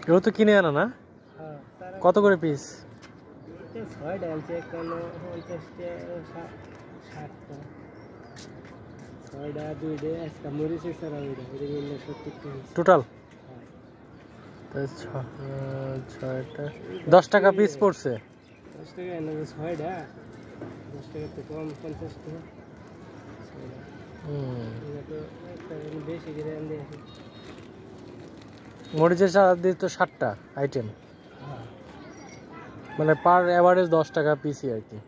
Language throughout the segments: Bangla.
এগুলো তো কিনে আনা না? কত করে পিস? 6টা আনছে, কেন 50টা 60টা, 6টা 2টা একটা মরিচের সারা ওইটা এটা মিললে 70 টাকা টোটাল? ছয়টা 10 টাকা পিস পড়ছে। 10 টাকা এনে 6টা 10 টাকা তো কম, 50 টাকা। এটা তো একটা বেশি করে আনতে আছে। মরিচের সারা দিয়ে তো 60টা আইটেম, মানে পার এভারেজ 10 টাকা পিসই আর কি।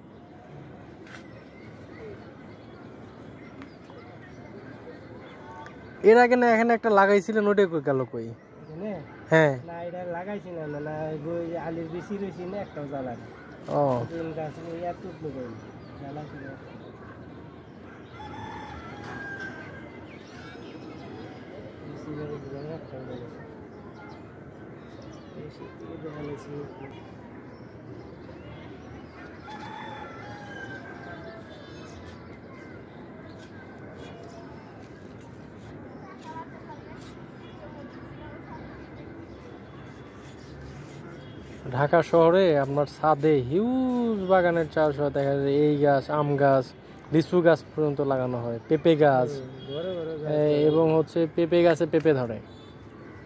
এর আগে না এখানে একটা লাগাইছিলেন, ওটা কই গেল কই? এখানে হ্যাঁ না, এটা লাগাইছি না, না ওই আলুর বেশি রয়েছি না, একটাও জ্বালা না। ও গাছ এতটুকু করি জ্বালা ছিল। একটাও জ্বালাইছি বেশি থেকে জ্বালাইছি। ঢাকা শহরে আপনার ছাদে হিউজ বাগানের চাষ হয়, দেখা যায় এই গাছ, আম গাছ, লিচু গাছ পর্যন্ত লাগানো হয়, পেঁপে গাছ, এবং হচ্ছে পেঁপে গাছে পেঁপে ধরে।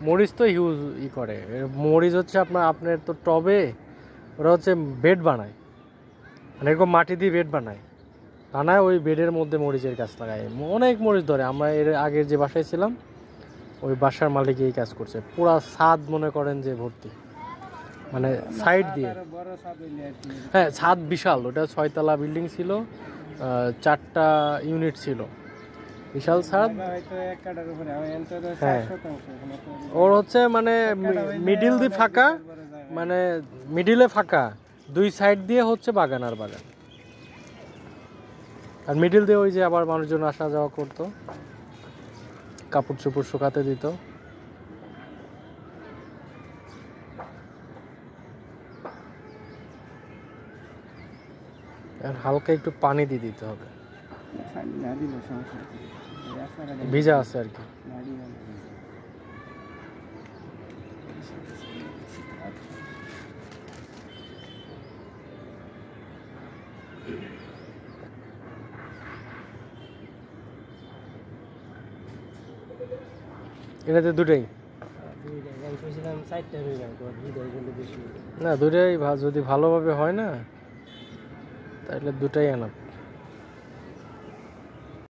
মরিচ তো হিউজ করে। মরিচ হচ্ছে আপনার তো টবে ওরা হচ্ছে বেড বানায়, মানে এরকম মাটি দিয়ে বেড বানায়, ওই বেডের মধ্যে মরিচের গাছ লাগায়, অনেক মরিচ ধরে। আমরা এর আগের যে বাসায় ছিলাম ওই বাসার মালিক এই কাজ করছে, পুরা ছাদ মনে করেন যে ভর্তি, মানে সাইড দিয়ে। হ্যাঁ ছাদ বিশাল, ওটা 6 তলা বিল্ডিং ছিল, 4টা ইউনিট ছিল, বিশাল ছাদ। হ্যাঁ ওর হচ্ছে মানে মিডিল দিয়ে ফাঁকা, মানে মিডিলে ফাঁকা, 2 সাইড দিয়ে হচ্ছে বাগান আর বাগান, আর মিডিল দিয়ে ওই যে আবার মানুষজন আসা যাওয়া করতো, কাপড় চোপড় শুকাতে দিত। আর হালকা একটু পানি দিয়ে দিতে হবে, ভিজা আছে আর কি। এটাতে দুটাই না, দুটাই যদি ভালোভাবে হয় না তাহলে দুটাই আনা।